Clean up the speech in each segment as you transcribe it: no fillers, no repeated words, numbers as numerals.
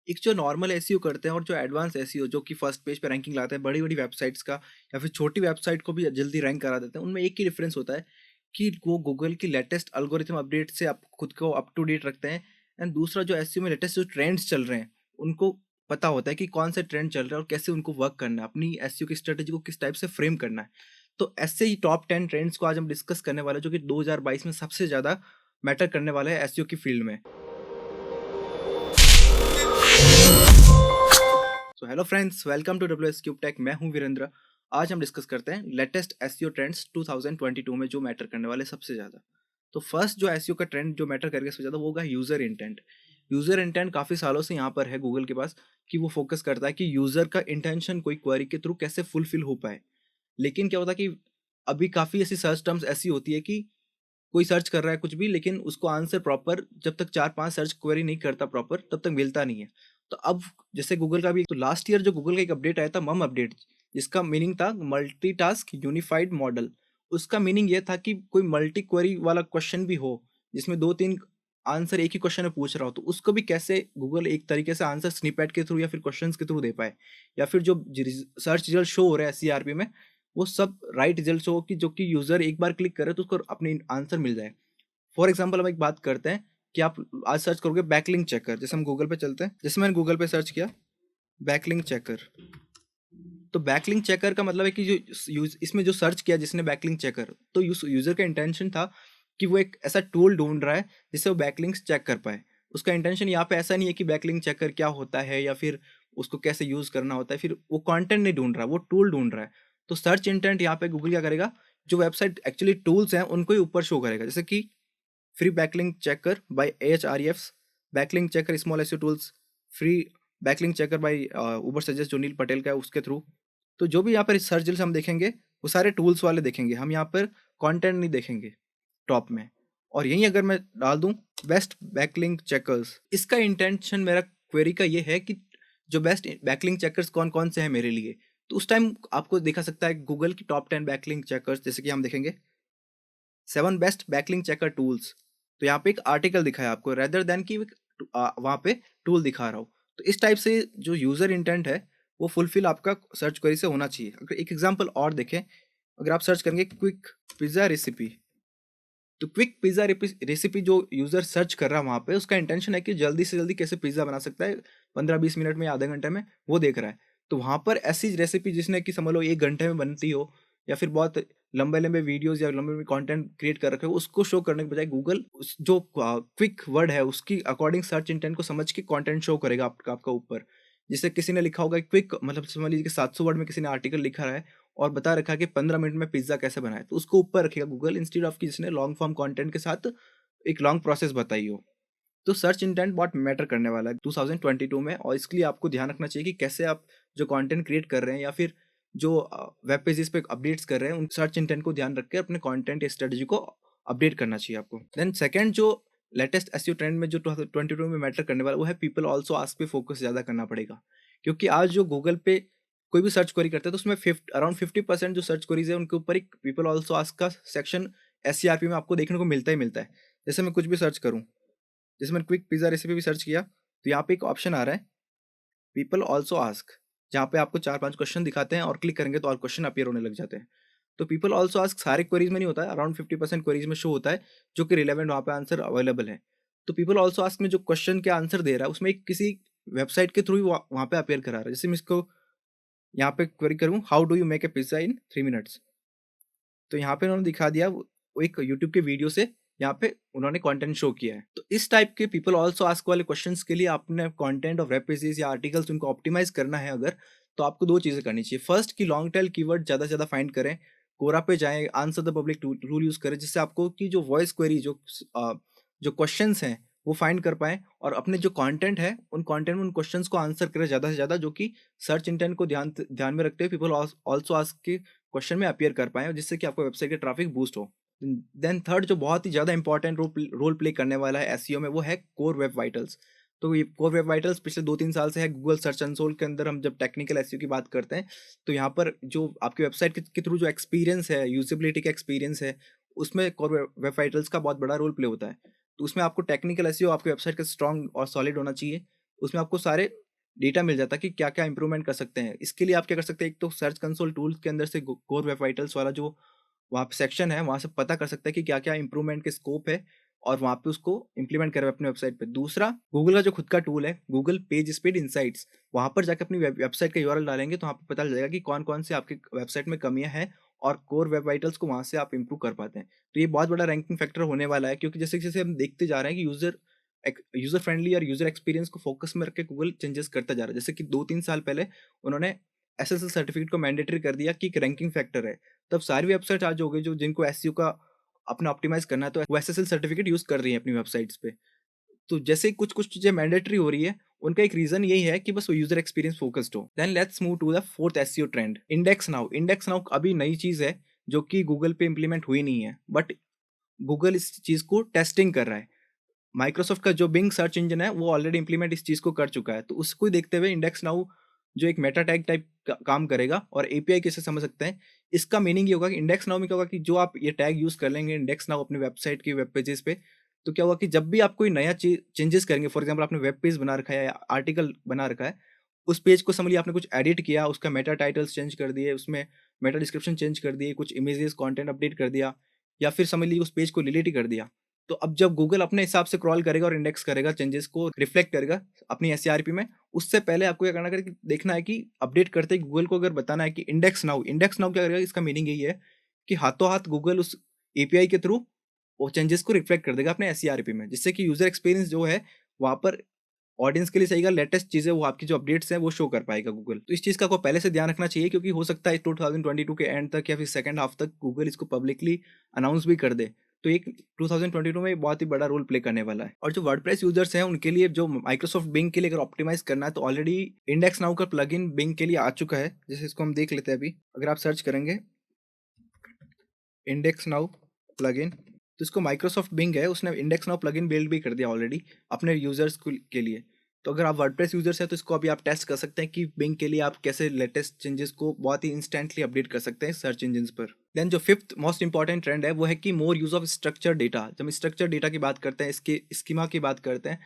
एक जो normal SEO करते हैं और जो एडवांस एसईओ जो कि फर्स्ट पेज पे रैंकिंग लाते हैं बड़ी-बड़ी वेबसाइट्स का या फिर छोटी वेबसाइट को भी जल्दी रैंक करा देते हैं, उनमें एक ही डिफरेंस होता है कि वो गूगल की लेटेस्ट एल्गोरिथम अपडेट से आप खुद को अप टू डेट रखते हैं एंड दूसरा जो एसईओ में लेटेस्ट जो ट्रेंड्स चल रहे हैं, उनको पता होता है कि कौन से ट्रेंड चल रहा है और कैसे उनको वर्क करना है, अपनी एसईओ की स्ट्रेटजी को किस टाइप से फ्रेम करना है। तो ऐसे ही टॉप 10 ट्रेंड्स को आज हम डिस्कस करने वाले हैं जो कि 2022 में सबसे ज़्यादा मैटर करने वाले हैं एसईओ की फील्ड में। So hello friends, welcome to WS Cube Tech. मैं हूं वीरेंद्र। आज हम डिस्कस करते हैं लेटेस्ट एसईओ ट्रेंड्स 2022 में जो मैटर करने वाले सबसे ज़्यादा। तो फर्स्ट जो एसईओ का ट्रेंड जो मैटर करेगा सबसे ज़्यादा वो होगा यूज़र इंटेंट। यूज़र इंटेंट काफ़ी सालों से यहाँ पर है गूगल के पास कि वो फोकस करता है कि यूज़र का इंटेंशन कोई क्वेरी के थ्रू कैसे फुलफिल हो पाए। लेकिन क्या होता है कि अभी काफ़ी ऐसी सर्च टर्म्स ऐसी होती है कि कोई सर्च कर रहा है कुछ भी लेकिन उसको आंसर प्रॉपर जब तक 4-5 सर्च क्वेरी नहीं करता प्रॉपर तब तक मिलता नहीं है। तो अब जैसे गूगल का भी तो लास्ट ईयर जो गूगल का एक अपडेट आया था मम अपडेट, जिसका मीनिंग था मल्टीटास्क यूनिफाइड मॉडल। उसका मीनिंग ये था कि कोई मल्टी क्वेरी वाला क्वेश्चन भी हो, जिसमें 2-3 आंसर एक ही क्वेश्चन में पूछ रहा हो, तो उसको भी कैसे गूगल एक तरीके से आंसर स्निपेट के थ्रू या फिर क्वेश्चंस के थ्रू दे पाए। या फिर जो सर्च रिजल्ट शो हो रहा है सीआरपी में, वो सब राइट रिजल्ट्स हो कि जो कि यूज़र एक बार क्लिक करे तो उसको अपनी आंसर मिल जाए। फॉर एग्जांपल हम एक बात करते हैं कि आप आज सर्च करोगे बैकलिंक चेकर, जैसे हम गूगल पे चलते हैं, जैसे मैंने गूगल पे सर्च किया बैकलिंक चेकर, तो बैकलिंक चेकर का मतलब है कि जो इसमें जो सर्च किया जिसने बैकलिंक चेकर, तो यूज़र का इंटेंशन था कि वो एक ऐसा टूल ढूंढ रहा है जिससे वो बैकलिंक्स चेक कर पाए। उसका इंटेंशन यहाँ पे ऐसा नहीं है कि बैकलिंक चेकर क्या होता है या फिर उसको कैसे यूज़ करना होता है, फिर वो कंटेंट नहीं ढूंढ रहा, वो टूल ढूंढ रहा है। तो सर्च इंटेंट यहाँ पे गूगल क्या करेगा, जो वेबसाइट एक्चुअली टूल्स हैं उनको ही ऊपर शो करेगा, जैसे कि free backlink checker by Ahrefs, backlink checker small SEO tools, free backlink checker by Ubersuggest जो नील पटेल का है उसके थ्रू। तो जो भी यहाँ पर सर्च रिजल्ट्स हम देखेंगे वो सारे टूल्स वाले देखेंगे, हम यहाँ पर कंटेंट नहीं देखेंगे टॉप में। और यहीं अगर मैं डाल दूं बेस्ट बैकलिंक चेकर्स, इसका इंटेंशन मेरा क्वेरी का ये है कि जो बेस्ट बैकलिंक चेकर्स कौन कौन से हैं मेरे लिए। तो उस टाइम आपको दिखा सकता है गूगल की टॉप 10 बैकलिंक चेकर्स, जैसे कि हम देखेंगे 7 बेस्ट बैकलिंक चेकर टूल्स। तो यहाँ पे एक आर्टिकल दिखा है आपको रेदर देन कि वहाँ पे टूल दिखा रहा हो। तो इस टाइप से जो यूजर इंटेंट है वो फुलफिल आपका सर्च क्वेरी से होना चाहिए। अगर एक एग्जांपल और देखें, अगर आप सर्च करेंगे क्विक पिज्ज़ा रेसिपी, तो क्विक पिज्ज़ा रेसिपी जो यूज़र सर्च कर रहा है वहाँ पे, उसका इंटेंशन है कि जल्दी से जल्दी कैसे पिज़्ज़ा बना सकता है 15-20 मिनट में या आधे घंटे में, वो देख रहा है। तो वहाँ पर ऐसी रेसिपी जिसने कि समझ लो 1 घंटे में बनती हो या फिर बहुत लंबे-लंबे वीडियोज़ या लंबे-लंबे कंटेंट क्रिएट कर रखे हो, उसको शो करने के बजाय गूगल उस जो क्विक वर्ड है उसकी अकॉर्डिंग सर्च इंटेंट को समझ के कंटेंट शो करेगा आपका आपका ऊपर। जैसे किसी ने लिखा होगा क्विक, मतलब समझ लीजिए कि 700 वर्ड में किसी ने आर्टिकल लिखा है और बता रखा है कि 15 मिनट में पिज़्ज़ा कैसे बनाएँ, तो उसको ऊपर रखेगा गूगल इंस्टेड ऑफ कि जिसने लॉन्ग फॉर्म कंटेंट के साथ एक लॉन्ग प्रोसेस बताई हो। तो सर्च इंटेंट बहुत मैटर करने वाला है 2022 में, और इसके लिए आपको ध्यान रखना चाहिए कि कैसे आप जो कंटेंट क्रिएट कर रहे हैं या फिर जो वेब पेजेस पे अपडेट्स कर रहे हैं, उन सर्च इंटेंट को ध्यान रख के अपने कंटेंट या स्ट्रेटजी को अपडेट करना चाहिए आपको। देन सेकंड जो लेटेस्ट एसईओ ट्रेंड में जो 2022 में मैटर करने वाला वो है पीपल आल्सो आस्क पे फोकस ज़्यादा करना पड़ेगा। क्योंकि आज जो गूगल पे कोई भी सर्च क्वेरी करते हैं तो उसमें अराउंड 50% जो सर्च क्वेरीज है उनके ऊपर एक पीपल आल्सो आस्क का सेक्शन एससीआरपी में आपको देखने को मिलता ही मिलता है। जैसे मैं कुछ भी सर्च करूँ, जैसे मैंने क्विक पिज़्ज़ा रेसिपी भी सर्च किया, तो यहाँ पे एक ऑप्शन आ रहा है पीपल आल्सो आस्क, जहाँ पे आपको 4-5 क्वेश्चन दिखाते हैं और क्लिक करेंगे तो और क्वेश्चन अपीयर होने लग जाते हैं। तो पीपल आल्सो आस्क सारे क्वेरीज में नहीं होता है, अराउंड 50% क्वेरीज में शो होता है जो कि रिलेवेंट वहाँ पे आंसर अवेलेबल है। तो पीपल आल्सो आस्क में जो क्वेश्चन के आंसर दे रहा है उसमें एक किसी वेबसाइट के थ्रू ही वहाँ पे अपीयर करा रहा है। जैसे मैं इसको यहाँ पे क्वेरी करूँ how do you make a pizza in 3 minutes, तो यहाँ पे उन्होंने दिखा दिया वो एक यूट्यूब के वीडियो से यहाँ पे उन्होंने कंटेंट शो किया है। तो इस टाइप के पीपल आल्सो आस्क वाले क्वेश्चंस के लिए आपने कंटेंट और वेब पेजेस या आर्टिकल्स उनको ऑप्टिमाइज करना है अगर, तो आपको 2 चीज़ें करनी चाहिए। फर्स्ट कि लॉन्ग टेल कीवर्ड ज़्यादा से ज़्यादा फाइंड करें, कोरा पे जाएँ, answer the public rule use करें, जिससे आपको की जो वॉइस क्वेरी जो क्वेश्चंस हैं वो फाइंड कर पाएँ और अपने जो कंटेंट है उन कंटेंट में उन क्वेश्चंस को आंसर करें ज़्यादा से ज़्यादा, जो कि सर्च इंटेंट को ध्यान में रखते हुए पीपल आल्सो आस्क के क्वेश्चन में अपीयर कर पाएँ और जिससे कि आपको वेबसाइट का ट्रैफिक बूस्ट हो। देन थर्ड जो बहुत ही ज़्यादा इंपॉर्टेंट रोल प्ले करने वाला है एसईओ में वो है कोर वेब वाइटल्स। तो ये कोर वेब वाइटल्स पिछले 2-3 साल से है गूगल सर्च कंसोल के अंदर। हम जब टेक्निकल एसईओ की बात करते हैं तो यहाँ पर जो आपकी वेबसाइट के थ्रू जो एक्सपीरियंस है, यूजेबिलिटी का एक्सपीरियंस है, उसमें कोर वेब वाइटल्स का बहुत बड़ा रोल प्ले होता है। तो उसमें आपको टेक्निकल एसईओ आपकी वेबसाइट का स्ट्रॉन्ग और सॉलिड होना चाहिए। उसमें आपको सारे डेटा मिल जाता है कि क्या-क्या इम्प्रूवमेंट कर सकते हैं। इसके लिए आप क्या कर सकते हैं, एक तो सर्च कंसोल टूल्स के अंदर से गो कोर वेब वाइटल्स वाला जो वहाँ पे सेक्शन है, वहाँ से पता कर सकते हैं कि क्या-क्या इम्प्रूवमेंट के स्कोप है और वहाँ पे उसको इम्प्लीमेंट करें अपने वेबसाइट पे। दूसरा, गूगल का जो खुद का टूल है, गूगल पेज स्पीड इनसाइट्स, वहाँ पर जाके अपनी वेबसाइट का यूआरएल डालेंगे तो वहाँ पे पता चल जाएगा कि कौन-कौन से आपकी वेबसाइट में कमियाँ हैं और कोर वेब वाइटल्स को वहाँ से आप इम्प्रूव कर पाते हैं। तो ये बहुत बड़ा रैंकिंग फैक्टर होने वाला है, क्योंकि जैसे-जैसे हम देखते जा रहे हैं कि यूज़र फ्रेंडली और यूज़र एक्सपीरियंस को फोकस में रख के गूगल चेंजेस करता जा रहा है। जैसे कि 2-3 साल पहले उन्होंने एसएसएल सर्टिफिकेट को मैंडेटरी कर दिया कि एक रैंकिंग फैक्टर है। तब सारी वेबसाइट आज हो गई जो जिनको एसईओ का अपना ऑप्टिमाइज़ करना है, तो वो एसएसएल सर्टिफिकेट यूज़ कर रही हैं अपनी वेबसाइट्स पे। तो जैसे ही कुछ-कुछ चीज़ें मैंडेटरी हो रही है, उनका एक रीज़न यही है कि बस वो यूज़र एक्सपीरियंस फोकस्ड हो। Then let's move to the fourth SEO trend, index now. Index now अभी नई चीज़ है जो कि गूगल पे इम्प्लीमेंट हुई नहीं है, बट गूगल इस चीज़ को टेस्टिंग कर रहा है। माइक्रोसॉफ्ट का जो बिंग सर्च इंजन है, वो ऑलरेडी इम्प्लीमेंट इस चीज़ को कर चुका है। तो उसको ही देखते हुए इंडेक्स नाउ जो एक मेटा टैग टाइप का काम करेगा और एपीआई कैसे समझ सकते हैं। इसका मीनिंग ये होगा कि इंडेक्स नाउ में क्या होगा कि जो आप ये टैग यूज़ कर लेंगे इंडेक्स नाउ अपनी वेबसाइट की वेब पेजेस पे, तो क्या होगा कि जब भी आप कोई नया चेंजेस करेंगे, फॉर एग्जांपल आपने वेब पेज बना रखा है या आर्टिकल बना रखा है, उस पेज को समझिए आपने कुछ एडिट किया, उसका मेटा टाइटल्स चेंज कर दिए, उसमें मेटा डिस्क्रिप्शन चेंज कर दिए, कुछ इमेजेस कंटेंट अपडेट कर दिया या फिर समझ लीजिए उस पेज को डिलीट ही कर दिया। तो अब जब गूगल अपने हिसाब से क्रॉल करेगा और इंडेक्स करेगा, चेंजेस को रिफ्लेक्ट करेगा अपनी एसईआरपी में, उससे पहले आपको क्या करना है कि देखना है कि अपडेट करते ही गूगल को अगर बताना है कि इंडेक्स नाउ क्या करेगा, इसका मीनिंग यही है कि हाथों-हाथ गूगल उस एपीआई के थ्रू वो चेंजेस को रिफ्लेक्ट कर देगा अपने एसईआरपी में, जिससे कि यूज़र एक्सपीरियंस जो है, वहाँ पर ऑडियंस के लिए सही, लेटेस्ट चीज़ें वो आपकी जो अपडेट्स हैं वो शो कर पाएगा गूगल। तो इस चीज़ का आपको पहले से ध्यान रखना चाहिए, क्योंकि हो सकता है 2022 के एंड तक या फिर सेकंड हाफ तक गूगल इसको पब्लिकली अनाउंस भी कर दे। तो एक 2022 में बहुत ही बड़ा रोल प्ले करने वाला है। और जो वर्डप्रेस यूजर्स हैं उनके लिए जो माइक्रोसॉफ्ट बिंग के लिए अगर ऑप्टिमाइज़ करना है, तो ऑलरेडी इंडेक्स नाउ का प्लगइन बिंग के लिए आ चुका है। जैसे इसको हम देख लेते हैं अभी। अगर आप सर्च करेंगे इंडेक्स नाउ प्लगइन, तो इसको माइक्रोसॉफ्ट बिंग है, उसने इंडेक्स नाउ प्लगइन बिल्ड भी कर दिया ऑलरेडी अपने यूजर्स के लिए। तो अगर आप वर्डप्रेस यूजर्स हैं तो इसको अभी आप टेस्ट कर सकते हैं कि बिंग के लिए आप कैसे लेटेस्ट चेंजेस को बहुत ही इंस्टेंटली अपडेट कर सकते हैं सर्च इंजिन्स पर। देन जो फिफ्थ मोस्ट इंपॉर्टेंट ट्रेंड है वो है कि मोर यूज ऑफ स्ट्रक्चर डेटा। जब हम स्ट्रक्चर डेटा की बात करते हैं, इसके स्कीमा की बात करते हैं,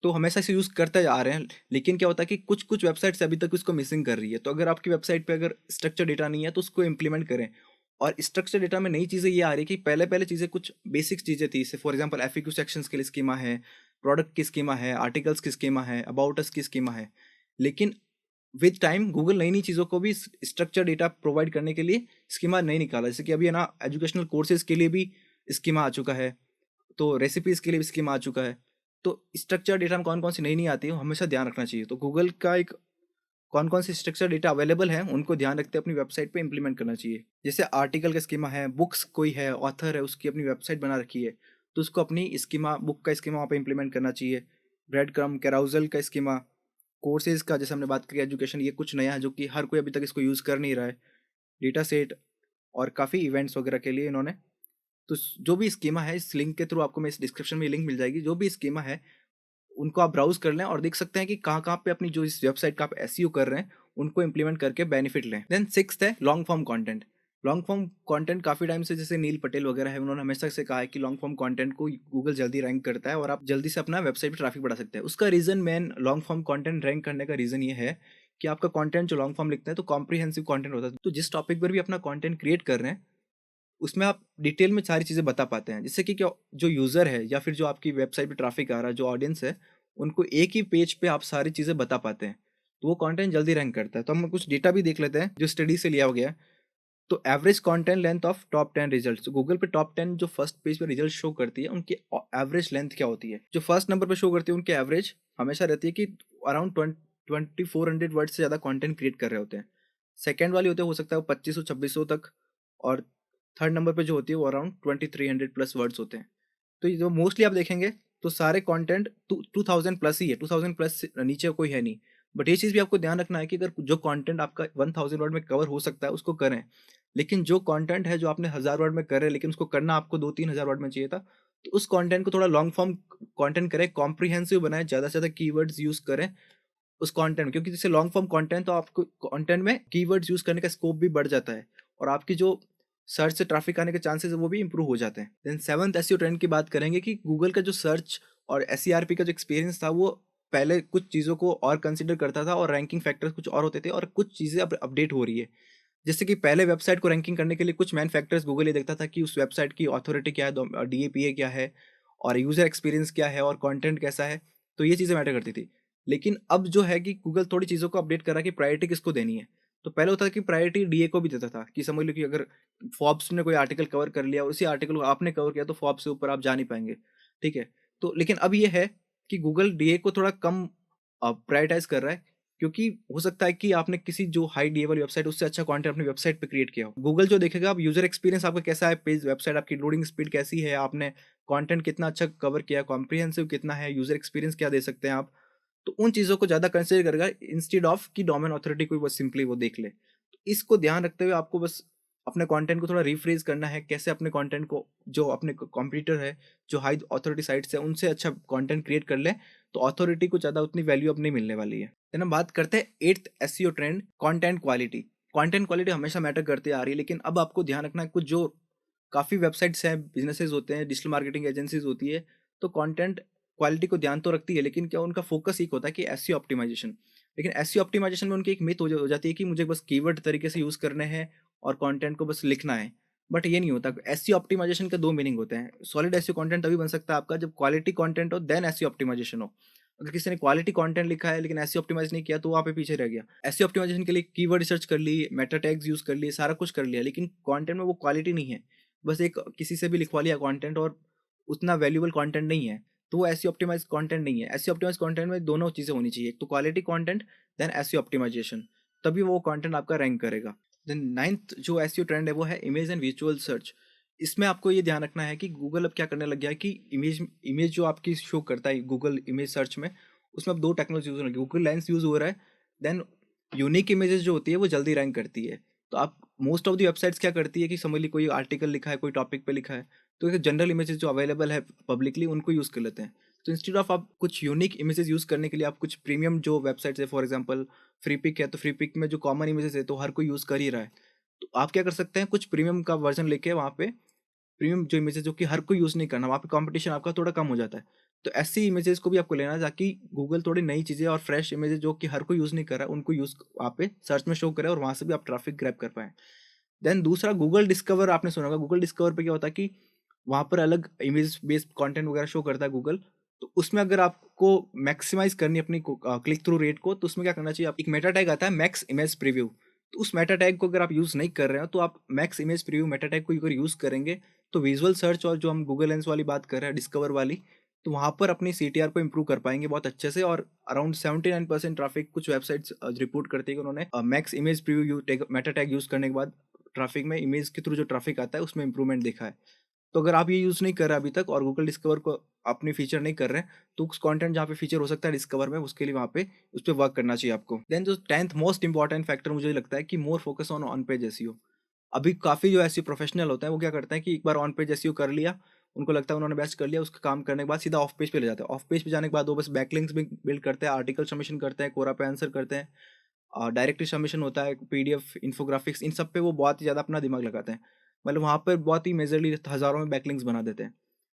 तो हमेशा इसे यूज़ करते जा रहे हैं, लेकिन क्या होता है कि कुछ कुछ वेबसाइट्स अभी तक उसको मिसिंग कर रही है। तो अगर आपकी वेबसाइट पे अगर स्ट्रक्चर डेटा नहीं है तो उसको इम्प्लीमेंट करें। और स्ट्रक्चर डेटा में नई चीज़ें ये आ रही है कि पहले पहले चीज़ें कुछ बेसिक चीज़ें थी, जैसे फॉर एग्जांपल एफएक्यू सेक्शंस के लिए स्कीमा है, प्रोडक्ट की स्कीमा है, आर्टिकल्स की स्कीमा है, अबाउट अस की स्कीमा है। लेकिन विद टाइम गूगल नई नई चीज़ों को भी स्ट्रक्चर डेटा प्रोवाइड करने के लिए स्कीमा नहीं निकाला। जैसे कि अभी है ना, एजुकेशनल कोर्सेज के लिए भी स्कीमा आ चुका है, तो रेसिपीज़ के लिए भी स्कीमा आ चुका है। तो स्ट्रक्चर डेटा में कौन-कौन सी नई-नई आती है, वो हमेशा ध्यान रखना चाहिए। तो गूगल का एक कौन-कौन सी स्ट्रक्चर डेटा अवेलेबल है, उनको ध्यान रखते अपनी वेबसाइट पे इम्प्लीमेंट करना चाहिए। जैसे आर्टिकल का स्कीमा है, बुक्स कोई है, ऑथर है, उसकी अपनी वेबसाइट बना रखी है, तो उसको अपनी स्कीमा, बुक का स्कीमा वहाँ पे इम्प्लीमेंट करना चाहिए। ब्रेड क्रम्ब, कैराउज़ल का स्कीमा, कोर्सेज़ का जैसे हमने बात की एजुकेशन, ये कुछ नया है जो कि हर कोई अभी तक इसको यूज़ कर नहीं रहा है। डेटा सेट और काफ़ी इवेंट्स वगैरह के लिए इन्होंने, तो जो भी स्कीमा है इस लिंक के थ्रू आपको, मैं इस डिस्क्रिप्शन में लिंक मिल जाएगी, जो भी स्कीमा है उनको आप ब्राउज़ कर लें और देख सकते हैं कि कहाँ-कहाँ पे अपनी जो इस वेबसाइट का आप एसईओ कर रहे हैं, उनको इम्प्लीमेंट करके बेनिफिट लें। देन सिक्स्थ है long form content. Long form content काफ़ी टाइम से, जैसे नील पटेल वगैरह है, उन्होंने हमेशा से कहा है कि लॉन्ग फॉर्म कंटेंट को गूगल जल्दी रैंक करता है और आप जल्दी से अपना वेबसाइट पे ट्रैफिक बढ़ा सकते हैं। उसका reason, main long form content rank करने का रीज़न ये है कि आपका कंटेंट जो लॉन्ग फॉर्म लिखते हैं तो कॉम्प्रिहेंसिव कंटेंट होता है। तो जिस टॉपिक पर भी अपना कंटेंट क्रिएट कर रहे हैं, उसमें आप डिटेल में सारी चीज़ें बता पाते हैं, जिससे कि क्या, जो यूज़र है या फिर जो आपकी वेबसाइट पे ट्रैफिक आ रहा है, जो ऑडियंस है, उनको एक ही पेज पे आप सारी चीज़ें बता पाते हैं, तो वो कंटेंट जल्दी रैंक करता है। तो हम कुछ डेटा भी देख लेते हैं जो स्टडी से लिया गया है। तो average content length of top 10 results, Google पे टॉप 10 जो फर्स्ट पेज पे रिजल्ट शो करती है, उनकी एवरेज लेंथ क्या होती है। जो फर्स्ट नंबर पे शो करती है उनकी एवरेज हमेशा रहती है कि अराउंड 2400 वर्ड से ज़्यादा कंटेंट क्रिएट कर रहे होते हैं। सेकेंड वाली होते हो सकता है वो 2500-2600 तक, और थर्ड नंबर पे जो होती है वो अराउंड 2300 प्लस वर्ड्स होते हैं। तो ये जो मोस्टली आप देखेंगे तो सारे कंटेंट 2000 प्लस ही है, 2000 प्लस से नीचे कोई है नहीं। बट ये चीज़ भी आपको ध्यान रखना है कि अगर जो कंटेंट आपका 1000 वर्ड में कवर हो सकता है उसको करें। लेकिन जो कंटेंट है जो आपने 1000 वर्ड में करे, लेकिन उसको करना आपको 2-3 हज़ार वर्ड में चाहिए था, तो उस कंटेंट को थोड़ा लॉन्ग फॉर्म कंटेंट करें, कॉम्प्रिहेंसिव बनाएँ, ज़्यादा से ज़्यादा कीवर्ड्स यूज़ करें उस कंटेंट में, क्योंकि जैसे लॉन्ग फॉर्म कंटेंट, तो आपको कंटेंट में कीवर्ड्स यूज़ करने का स्कोप भी बढ़ जाता है और आपकी जो सर्च से ट्रैफिक आने के चांसेस है वो भी इंप्रूव हो जाते हैं। देन सेवंथ एसईओ ट्रेंड की बात करेंगे कि गूगल का जो सर्च और एसईआरपी का जो एक्सपीरियंस था वो पहले कुछ चीज़ों को और कंसिडर करता था और रैंकिंग फैक्टर्स कुछ और होते थे और कुछ चीज़ें अब अपडेट हो रही है। जैसे कि पहले वेबसाइट को रैंकिंग करने के लिए कुछ मेन फैक्टर्स गूगल ये देखता था कि उस वेबसाइट की अथॉरिटी क्या है, डीएपीए क्या है और यूज़र एक्सपीरियंस क्या है और कंटेंट कैसा है, तो ये चीज़ें मैटर करती थी। लेकिन अब जो है कि गूगल थोड़ी चीज़ों को अपडेट कर रहा है कि प्रायोरिटी किसको देनी है। तो पहले होता था कि प्रायोरिटी डीए को भी देता था कि समझ लो कि अगर फोर्ब्स ने कोई आर्टिकल कवर कर लिया और उसी आर्टिकल को आपने कवर किया तो फोर्ब्स से ऊपर आप जा नहीं पाएँगे, ठीक है? तो लेकिन अब ये है कि गूगल डीए को थोड़ा कम प्रायोरिटाइज़ कर रहा है क्योंकि हो सकता है कि आपने किसी जो हाई डीए वाली वेबसाइट उससे अच्छा कंटेंट अपनी वेबसाइट पे क्रिएट किया हो। गूगल जो देखेगा अब यूज़र एक्सपीरियंस आपका कैसा है, पेज वेबसाइट आपकी लोडिंग स्पीड कैसी है, आपने कंटेंट कितना अच्छा कवर किया, कॉम्प्रिहेंसिव कितना है, यूज़र एक्सपीरियंस क्या दे सकते हैं आप। तो उन चीज़ों को ज़्यादा कंसीडर करेगा इंस्टेड ऑफ कि डोमेन अथॉरिटी को बस सिंपली वो देख ले। तो इसको ध्यान रखते हुए आपको बस अपने कंटेंट को थोड़ा रिफ्रेज करना है, कैसे अपने कंटेंट को जो अपने कॉम्पिटिटर है, जो हाई अथॉरिटी साइट्स है, उनसे अच्छा कंटेंट क्रिएट कर ले, तो अथॉरिटी को ज़्यादा उतनी वैल्यू अब नहीं मिलने वाली है। देन हम बात करते हैं 8th SEO trend, content quality. Content quality हमेशा मैटर करती आ रही है, लेकिन अब आपको ध्यान रखना है कुछ जो काफ़ी वेबसाइट्स हैं, बिज़नेसेस होते हैं, डिजिटल मार्केटिंग एजेंसीज़ होती है, तो कंटेंट क्वालिटी को ध्यान तो रखती है, लेकिन क्या उनका फोकस एक होता है कि एसईओ ऑप्टिमाइजेशन। लेकिन एसईओ ऑप्टिमाइजेशन में उनकी एक मिथ हो जाती है कि मुझे बस कीवर्ड तरीके से यूज़ करने हैं और कंटेंट को बस लिखना है। बट ये नहीं होता। एसईओ ऑप्टिमाइजेशन के 2 मीनिंग होते हैं। सॉलिड एसईओ कंटेंट तभी बन सकता है आपका जब क्वालिटी कंटेंट हो देन एसईओ ऑप्टिमाइजेशन हो। अगर किसी ने क्वालिटी कंटेंट लिखा है लेकिन एसईओ ऑप्टिमाइज़ नहीं किया तो वहाँ पे पीछे रह गया। एसईओ ऑप्टिमाइजेशन के लिए कीवर्ड रिसर्च कर ली, मेटा टैग्स यूज़ कर लिए, सारा कुछ कर लिया, लेकिन कंटेंट में वो क्वालिटी नहीं है। बस एक किसी से भी लिखवा लिया कंटेंट और उतना वैल्यूएबल कंटेंट नहीं है, तो वो एसईओ ऑप्टिमाइज़ कंटेंट नहीं है। एसईओ ऑप्टिमाइज़ कंटेंट में दोनों चीज़ें होनी चाहिए, एक तो quality content then SEO optimisation, तभी वो कंटेंट आपका रैंक करेगा। देन 9th जो एसईओ ट्रेंड है वो है इमेज एंड विजुअल सर्च। इसमें आपको ये ध्यान रखना है कि गूगल अब क्या करने लग गया है कि इमेज इमेज जो आपकी शो करता है गूगल इमेज सर्च में, उसमें अब 2 टेक्नोलॉजी यूज़ होने लगी। गूगल लेंस यूज़ हो रहा है, देन यूनिक इमेजेस जो होती है वो जल्दी रैंक करती है। तो आप मोस्ट ऑफ द वेबसाइट्स क्या करती है कि समझ ली कोई आर्टिकल लिखा है, कोई टॉपिक पे लिखा है, तो एक जनरल इमेजेस जो अवेलेबल है पब्लिकली उनको यूज़ कर लेते हैं। तो इंस्टेड ऑफ आप कुछ यूनिक इमेजेस यूज़ करने के लिए आप कुछ प्रीमियम जो वेबसाइट्स है, फॉर एग्जांपल फ्री पिक है, तो फ्री पिक में जो कॉमन इमेजेस है तो हर कोई यूज़ कर ही रहा है। तो आप क्या कर सकते हैं, कुछ प्रीमियम का वर्ज़न लेके वहाँ पे प्रीमियम जो इमेजेस जो कि हर कोई यूज़ नहीं करना, वहाँ पे कॉम्पिटिशन आपका थोड़ा कम हो जाता है। तो ऐसी इमेजेस को भी आपको लेना है ताकि गूगल थोड़ी नई चीज़ें और फ्रेश इमेजेस जो कि हर कोई यूज़ नहीं कर रहा है, उनको यूज़ वहाँ पे सर्च में शो करे और वहाँ से भी आप ट्रैफिक ग्रैब कर पाएँ। देन दूसरा गूगल डिस्कवर आपने सुना होगा, गूगल डिस्कवर पे क्या होता है कि वहाँ पर अलग इमेज बेस्ड कंटेंट वगैरह शो करता है गूगल। तो उसमें अगर आपको मैक्सिमाइज़ करनी है अपनी क्लिक थ्रू रेट को, तो उसमें क्या करना चाहिए, आप एक मेटा टैग आता है मैक्स इमेज प्रीव्यू। तो उस मेटा टैग को अगर आप यूज़ नहीं कर रहे हो, तो आप max image preview Meta tag को अगर यूज़ करेंगे, तो विजुअल सर्च और जो हम गूगल लेंस वाली बात कर रहे हैं, डिस्कवर वाली, तो वहाँ पर अपनी सीटीआर को इम्प्रूव कर पाएँगे बहुत अच्छे से और अराउंड 79% ट्रैफिक कुछ वेबसाइट्स रिपोर्ट करती है कि उन्होंने max image preview tag Meta tag use करने के बाद ट्रैफिक में इमेज के थ्रू जो ट्रैफिक आता है उसमें इंप्रूवमेंट देखा है। तो अगर आप ये यूज़ नहीं कर रहे अभी तक और गूगल डिस्कवर को अपनी फीचर नहीं कर रहे हैं, तो उस कंटेंट जहाँ पे फीचर हो सकता है डिस्कवर में, उसके लिए वहाँ पे उस पे वर्क करना चाहिए आपको। देन जो 10th मोस्ट इंपोर्टेंट फैक्टर मुझे लगता है कि more focus on on page SEO. अभी काफ़ी जो एसईओ प्रोफेशनल होते हैं वो क्या करते हैं कि एक बार ऑन पेज एसईओ कर लिया, उनको लगता है उन्होंने बेस्ट कर लिया, उसका काम करने के बाद सीधा ऑफ पेज पे ले जाते हैं। ऑफ पेज पे जाने के बाद वो बस बैकलिंक्स भी बिल्ड करते हैं, आर्टिकल सबमिशन करते हैं, कोरा पे आंसर करते हैं, डायरेक्टली सबमिशन होता है, पीडीएफ, इन्फोग्राफिक्स, इन सब पे वो बहुत ही ज़्यादा अपना दिमाग लगाते हैं। मतलब वहाँ पर बहुत ही मेजरली हज़ारों में बैकलिंक्स बना देते हैं।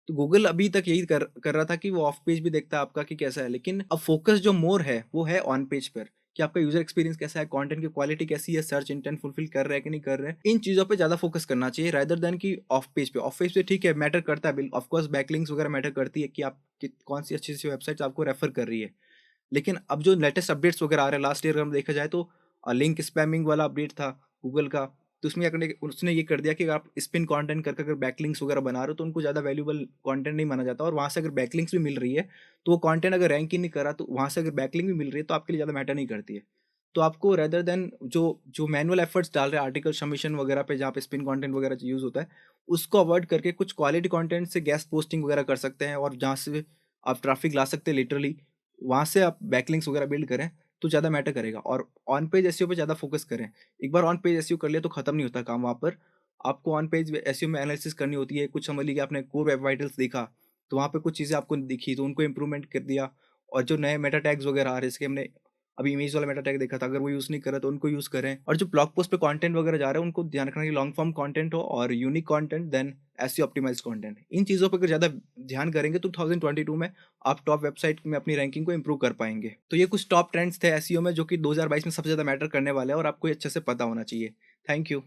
तो गूगल अभी तक यही कर रहा था कि वो ऑफ पेज भी देखता है आपका कि कैसा है, लेकिन अब फोकस जो मोर है, वो है ऑन पेज पर कि आपका यूज़र एक्सपीरियंस कैसा है, कंटेंट की क्वालिटी कैसी है, सर्च इंटेंट फुलफिल कर रहा है कि नहीं कर रहा है। इन चीज़ों पे ज़्यादा फोकस करना चाहिए रादर देन कि ऑफ पेज पे। ऑफ पेज पे ठीक है, मैटर करता है, ऑफ कोर्स बैकलिंक्स वगैरह मैटर करती है कि आप कौन-सी अच्छी-अच्छी वेबसाइट्स आपको रेफर कर रही है। लेकिन अब जो लेटेस्ट अपडेट्स वगैरह आ रहे हैं, लास्ट ईयर अगर हम देखा जाए तो लिंक स्पैमिंग वाला अपडेट था गूगल का, तो उसमें क्या करने उसने ये कर दिया कि अगर आप स्पिन कंटेंट करके अगर बैकलिंक्स वगैरह बना रहे हो तो उनको ज़्यादा वैल्यूएबल कंटेंट नहीं माना जाता और वहाँ से अगर बैकलिंक्स भी मिल रही है, तो वो कंटेंट अगर रैंक ही नहीं कर रहा, तो वहाँ से अगर बैकलिंक भी मिल रही है तो आपके लिए ज़्यादा मैटर नहीं करती है। तो आपको रेदर देन जो जो मैनुअल एफर्ट्स डाल रहे हैं आर्टिकल सबमिशन वगैरह पे जहाँ पे स्पिन कंटेंट वगैरह यूज़ होता है, उसको अवॉइड करके कुछ क्वालिटी कंटेंट से गेस्ट पोस्टिंग वगैरह कर सकते हैं और जहाँ से आप ट्रैफिक ला सकते हैं लिटरली, वहाँ से आप बैकलिंक्स वगैरह बिल्ड करें, तो ज़्यादा मैटर करेगा और ऑन पेज एसईओ पे ज़्यादा फोकस करें। एक बार ऑन पेज एसईओ कर लिया तो खत्म नहीं होता काम वहाँ पर। आपको ऑन पेज एसईओ में एनालिसिस करनी होती है। कुछ समझ लीजिए आपने कोर वेब वाइटल्स देखा, तो वहाँ पे कुछ चीज़ें आपको दिखी तो उनको इम्प्रूवमेंट कर दिया और जो नए मेटा टैग्स वगैरह आ रहे हैं, इसके हमने अभी इमेज वाला मेटा टैग देखा था, अगर वो यूज़ नहीं कर रहे तो उनको यूज़ करें। और जो ब्लॉग पोस्ट पे कंटेंट वगैरह जा रहा है उनको ध्यान रखना कि लॉन्ग फॉर्म कंटेंट हो और unique content, then SEO optimised content. इन चीज़ों पे अगर ज़्यादा ध्यान करेंगे तो 2022 में आप टॉप वेबसाइट में अपनी रैंकिंग को इंप्रूव कर पाएंगे। तो ये कुछ टॉप ट्रेंड्स थे एसईओ में जो कि 2022 में सबसे ज़्यादा मैटर करने वाले हैं और आपको ये अच्छे से पता होना चाहिए। Thank you.